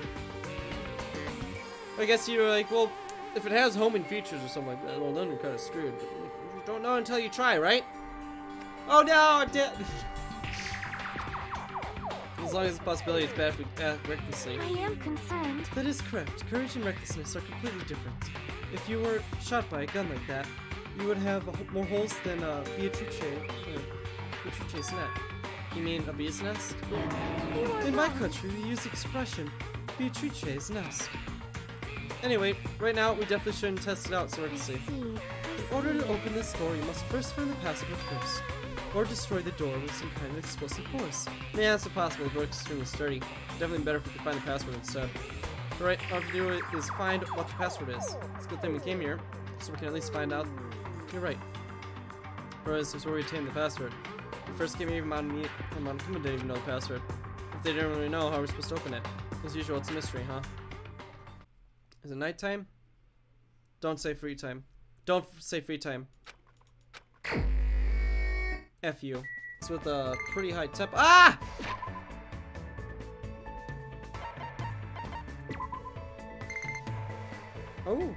I guess you're like, well, if it has homing features or something like that, well, then you're kind of screwed. But you don't know until you try, right? Oh no, I did. As long as the possibility is bad if we act recklessly. I am concerned. That is correct. Courage and recklessness are completely different. If you were shot by a gun like that, you would have more holes than Beatrice's net. You mean a bee's nest? You are In my wrong. country, we use the expression Beatrice's nest. Anyway, right now, we definitely shouldn't test it out so recklessly. See, In order to open this door, you must first find the password first, or destroy the door with some kind of explosive force. Yeah, it's impossible. The door is extremely sturdy. Definitely better if we can find the password instead. Alright, all we have to do is find what the password is. It's a good thing we came here, so we can at least find out. You're right. Whereas, this is where we obtained the password. The first game even Monokuma didn't even know the password. If they didn't really know how we're supposed to open it. As usual, it's a mystery, huh? Is it nighttime? Don't say free time. Don't say free time. F you. It's with a pretty high temp. Ah! Oh.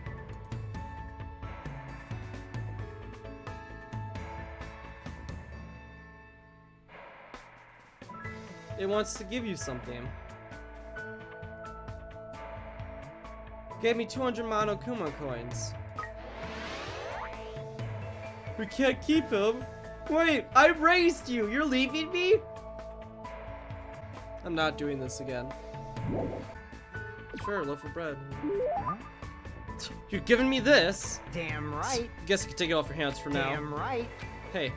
It wants to give you something. Gave me 200 Monokuma coins. We can't keep him. Wait, I raised you. You're leaving me? I'm not doing this again. Sure, loaf of bread. You're giving me this? Damn right. Guess you can take it off your hands for now. Damn right. Hey.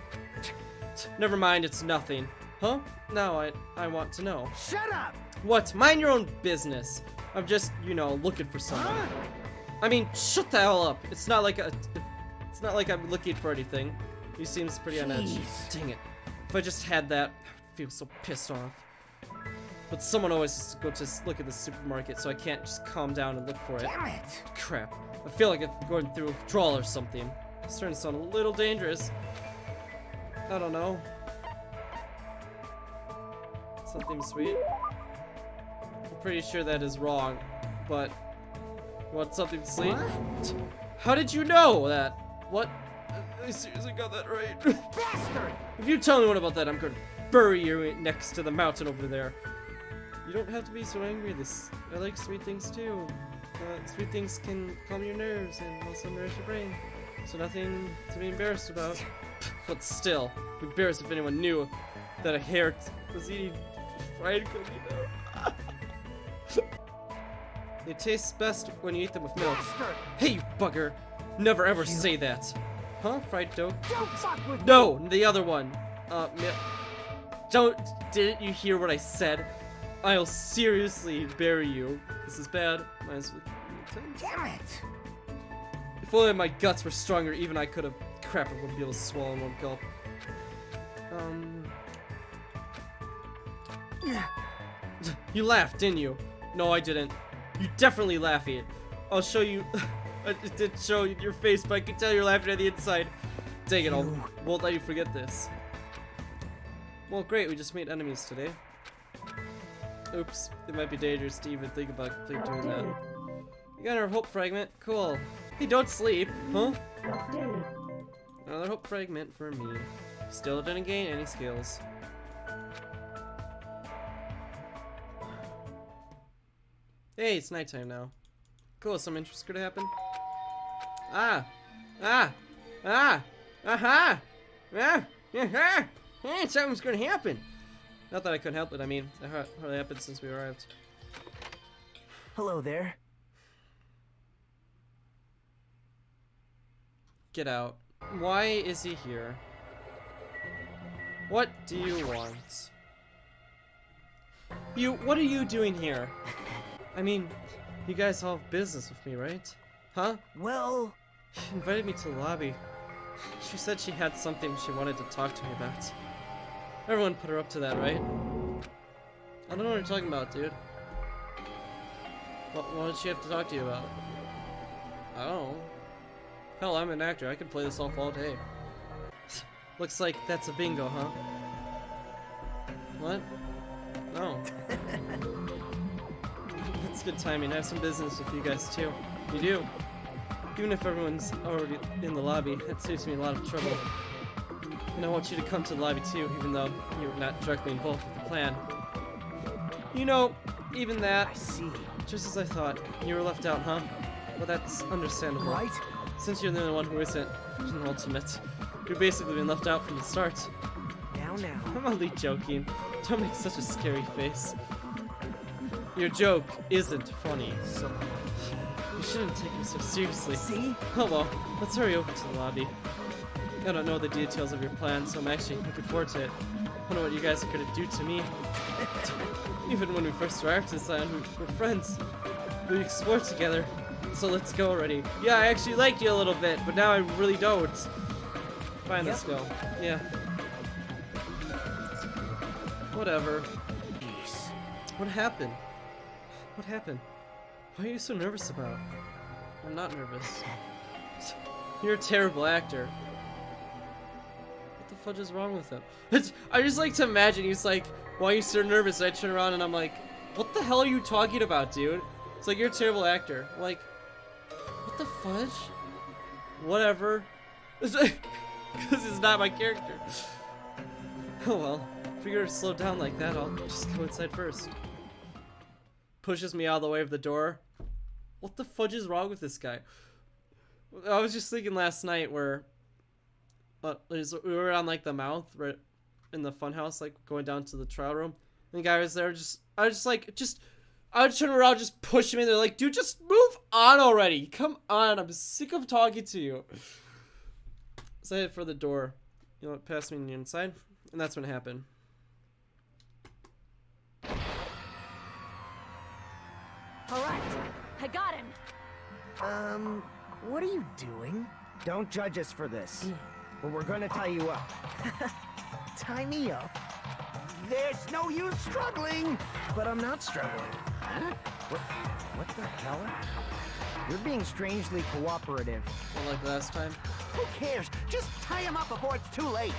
Never mind, it's nothing. Huh? Now I want to know. Shut up. What? Mind your own business. I'm just, you know, looking for someone. I mean, shut the hell up. It's not like I'm looking for anything. He seems pretty on edge. Dang it. If I just had that, I would feel so pissed off. But someone always has to go to look at the supermarket, so I can't just calm down and look for it. Damn it. Crap. I feel like I'm going through a withdrawal or something. It's starting to sound a little dangerous. I don't know. Something sweet? I'm pretty sure that is wrong, but you want something sweet? What? How did you know that? What? I seriously got that right. Bastard. If you tell anyone about that, I'm going to bury you next to the mountain over there. You don't have to be so angry. I like sweet things too. Sweet things can calm your nerves and also nourish your brain. So nothing to be embarrassed about. But still, embarrassed if anyone knew that a hare was eating fried cookie dough. They taste best when you eat them with milk. Hey, you bugger! Never ever say that. Huh? Fried dough? Don't fuck with me. No, the other one. Didn't you hear what I said? I'll seriously bury you. This is bad. Might as well. Damn it! If only my guts were stronger, even I could have. Crap, I wouldn't be able to swallow in one gulp. You laughed, didn't you? No, I didn't. You definitely laughing. I'll show you. It did show your face, but I can tell you're laughing on the inside. Dang it, I won't let you forget this. Well, great, we just made enemies today. Oops, it might be dangerous to even think about doing that. You got our hope fragment, cool. Hey, don't sleep, huh? Another hope fragment for me. Still didn't gain any skills. Hey, it's nighttime now. Cool, something interesting gonna happen. Hey, something's gonna happen. Not that I couldn't help it, I mean, it hardly happened since we arrived. Hello there. Get out. Why is he here? What do you want? What are you doing here? I mean, you guys all have business with me, right? Huh? Well, She invited me to the lobby. She said she had something she wanted to talk to me about. Everyone put her up to that, right? I don't know what you're talking about, dude. What did she have to talk to you about? I don't know. Hell, I'm an actor. I could play this off all day. Looks like that's a bingo, huh? What? No. That's good timing. I have some business with you guys, too. You do. Even if everyone's already in the lobby, that saves me a lot of trouble. And I want you to come to the lobby, too, even though you're not directly involved with the plan. You know, even that... I see. Just as I thought. You were left out, huh? Well, that's understandable. Right? Since you're the only one who isn't an ultimate, you've basically been left out from the start. Now. I'm only joking. Don't make such a scary face. Your joke isn't funny. So, You shouldn't take me so seriously. see? Oh well, let's hurry over to the lobby. I don't know the details of your plan, so I'm actually looking forward to it. I don't know what you guys are gonna do to me. Even when we first arrived to this island, we were friends. We explored together. So let's go already. Yeah, I actually liked you a little bit, but now I really don't. Fine, let's go. Yeah. Whatever. Jeez. What happened? What happened? What are you so nervous about? I'm not nervous. You're a terrible actor. What the fudge is wrong with him? I just like to imagine he's like, why are you so nervous? I turn around and I'm like, what the hell are you talking about, dude? It's like, you're a terrible actor. I'm like, what the fudge? Whatever. Because it's not my character. Oh well. If you're gonna slow down like that, I'll just go inside first. Pushes me out of the way of the door. What the fudge is wrong with this guy? I was just thinking last night where we were on like the mouth right in the funhouse, like going down to the trial room. And the guy was there I would turn around, just push him in there, like, dude, just move on already. Come on, I'm sick of talking to you. So I headed for the door. You know what, passed me on the inside. And that's when it happened. Alright, I got him. What are you doing? Don't judge us for this, but we're gonna tie you up. Tie me up? There's no use struggling! But I'm not struggling. Huh? What the hell? You're being strangely cooperative. Unlike last time. Who cares? Just tie him up before it's too late!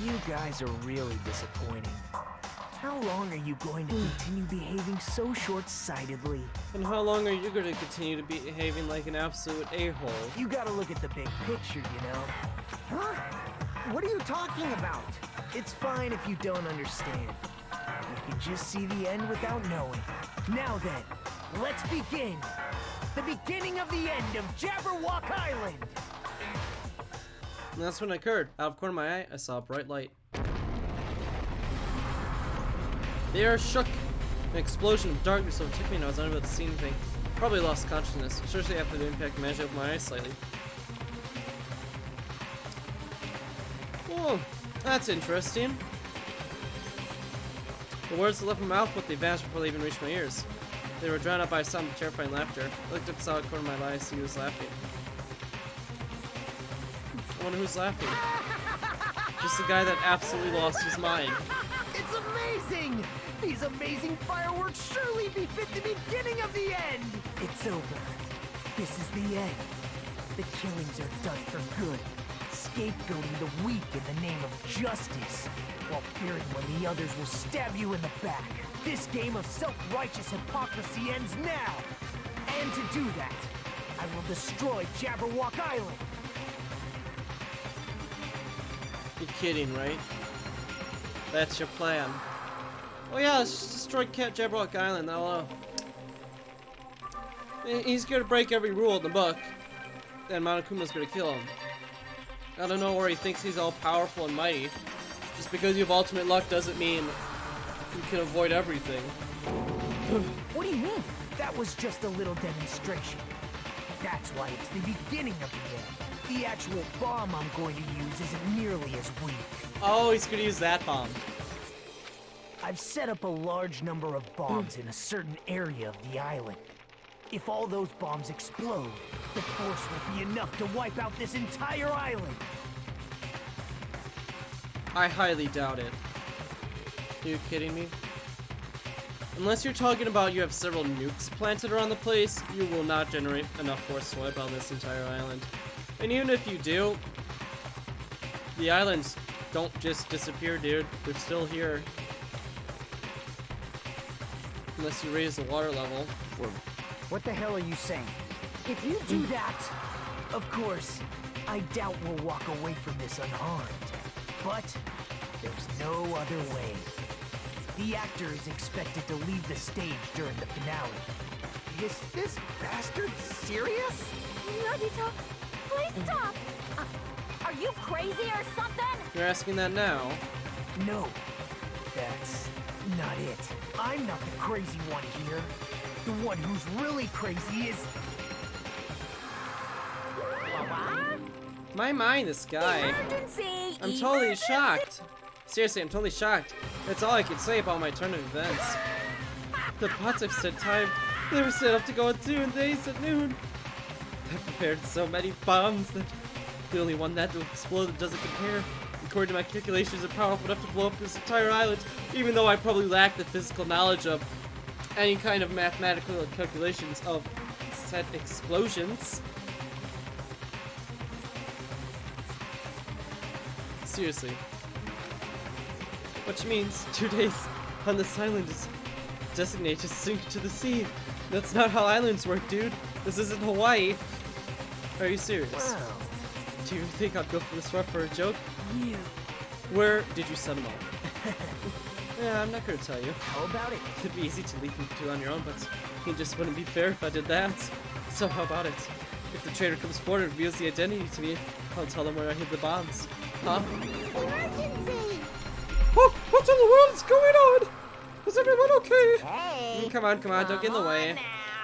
You guys are really disappointing. How long are you going to continue behaving so short-sightedly? And how long are you going to continue to be behaving like an absolute a-hole? You gotta look at the big picture, you know? Huh? What are you talking about? It's fine if you don't understand. You can just see the end without knowing. Now then, let's begin. The beginning of the end of Jabberwock Island. And that's when it occurred. Out of the corner of my eye, I saw a bright light. The air shook. An explosion of darkness overtook me and I was unable to see anything. Probably lost consciousness. Especially after the impact, I managed to open my eyes slightly. Oh, that's interesting. The words that left my mouth, but they vanished before they even reached my ears. They were drowned out by a sound of terrifying laughter. I looked up the solid corner of my eye to see who was laughing. I wonder who's laughing. Just the guy that absolutely lost his mind. It's amazing! These amazing fireworks surely befit the beginning of the end! It's over. This is the end. The killings are done for good. Scapegoating the weak in the name of justice, while fearing when the others will stab you in the back. This game of self-righteous hypocrisy ends now! And to do that, I will destroy Jabberwock Island! You're kidding, right? That's your plan. Oh yeah, let's just destroy Jabberwock Island. Now, he's gonna break every rule in the book, and Monokuma's gonna kill him. I don't know where he thinks he's all powerful and mighty. Just because you have ultimate luck doesn't mean you can avoid everything. What do you mean? That was just a little demonstration. That's why it's the beginning of the end. The actual bomb I'm going to use isn't nearly as weak. Oh, he's gonna use that bomb. I've set up a large number of bombs in a certain area of the island. If all those bombs explode, the force will be enough to wipe out this entire island. I highly doubt it. Are you kidding me? Unless you're talking about you have several nukes planted around the place, you will not generate enough force to wipe out this entire island. And even if you do, the islands don't just disappear, dude. They're still here. Unless you raise the water level. What the hell are you saying? If you do that, of course, I doubt we'll walk away from this unharmed. But there's no other way. The actor is expected to leave the stage during the finale. Is this bastard serious? Nagito, please stop! Are you crazy or something? You're asking that now? No, that's not it. I'm not the crazy one here. The one who's really crazy is... My mind, this guy. Emergency! I'm totally Emergency! shocked. Seriously, I'm totally shocked. That's all I can say about my turn of events. The pots I've set time, they were set up to go in 2 days at noon. I've prepared so many bombs that the only one that will explode that doesn't compare. According to my calculations, are powerful enough to blow up this entire island, even though I probably lack the physical knowledge of any kind of mathematical calculations of said explosions. Seriously. Which means 2 days on this island is designated to sink to the sea. That's not how islands work, dude. This isn't Hawaii. Are you serious? Wow. Do you think I'd go for this rough for a joke? You. Where did you set them up? Yeah, I'm not gonna tell you. How about it? It'd be easy to leave you two on your own, but it just wouldn't be fair if I did that. So how about it? If the traitor comes forward and reveals the identity to me, I'll tell them where I hid the bombs. Huh? Emergency! Oh, what in the world is going on? Is everyone okay? Hey! Come on, don't get in the way. Now.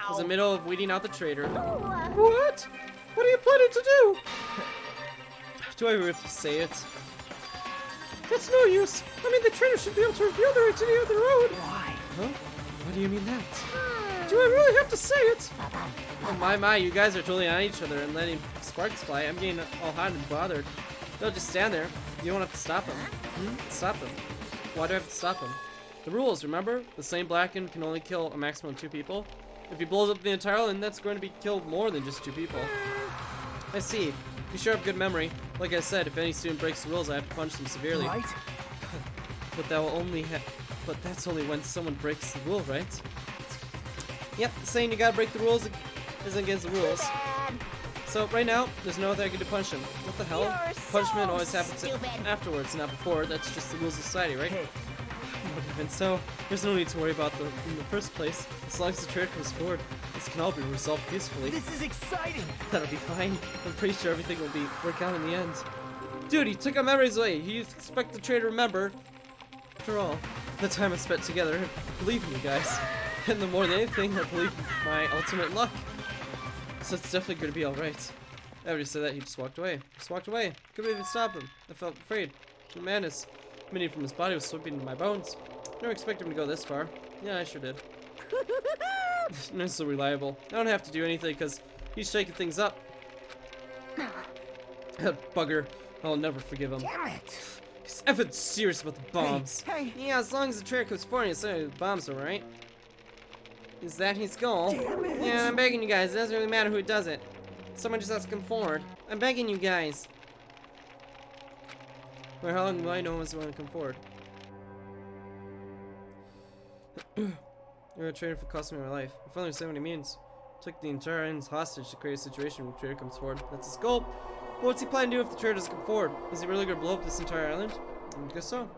I was in the middle of weeding out the traitor. Ooh, What? What are you planning to do? Do I really have to say it? It's no use. I mean, the traitor should be able to reveal their identity on their own. Why? Huh? What do you mean that? Do I really have to say it? Oh my, you guys are totally on each other and letting sparks fly. I'm getting all hot and bothered. They'll just stand there. You don't have to stop them. Stop them. Why do I have to stop them? The rules, remember? The same Blacken can only kill a maximum of 2 people. If he blows up the entire island, that's going to be killed more than just 2 people. I see. You sure have good memory. Like I said, if any student breaks the rules, I have to punch them severely. Right? But that will only but that's only when someone breaks the rule, right? Yep, saying you gotta break the rules is against the rules. So right now, there's no other I can do punch him. What the hell? You're Punishment so always happens stupid. afterwards, not before. That's just the rules of society, right? Hey, But even so, there's no need to worry about in the first place. As long as the trade comes forward, this can all be resolved peacefully. This is exciting! That'll be fine. I'm pretty sure everything will work out in the end. Dude, he took our memories away. You expect the trade to remember. After all, the time I spent together, I believe in you guys. And the more than anything, I believe in my ultimate luck. So it's definitely going to be alright. After he said that, he just walked away. Couldn't even stop him. I felt afraid. The madness emanating from his body was slipping into my bones. Never expected him to go this far. Yeah, I sure did. He's so reliable. I don't have to do anything because he's shaking things up. Bugger. I'll never forgive him. Damn it! He's effing serious about the bombs. Hey, Yeah, as long as the trade comes forward, it's the bombs, alright? Is that his goal? Damn it. Yeah, I'm begging you guys. It doesn't really matter who does it. Someone just has to come forward. I'm begging you guys. Wait, how long will I know who's going to come forward? You're a trader for costing me my life. I finally understand what he means. Took the entire island hostage to create a situation where the trader comes forward. That's his goal. But what's he planning to do if the trader doesn't come forward? Is he really going to blow up this entire island? I guess so.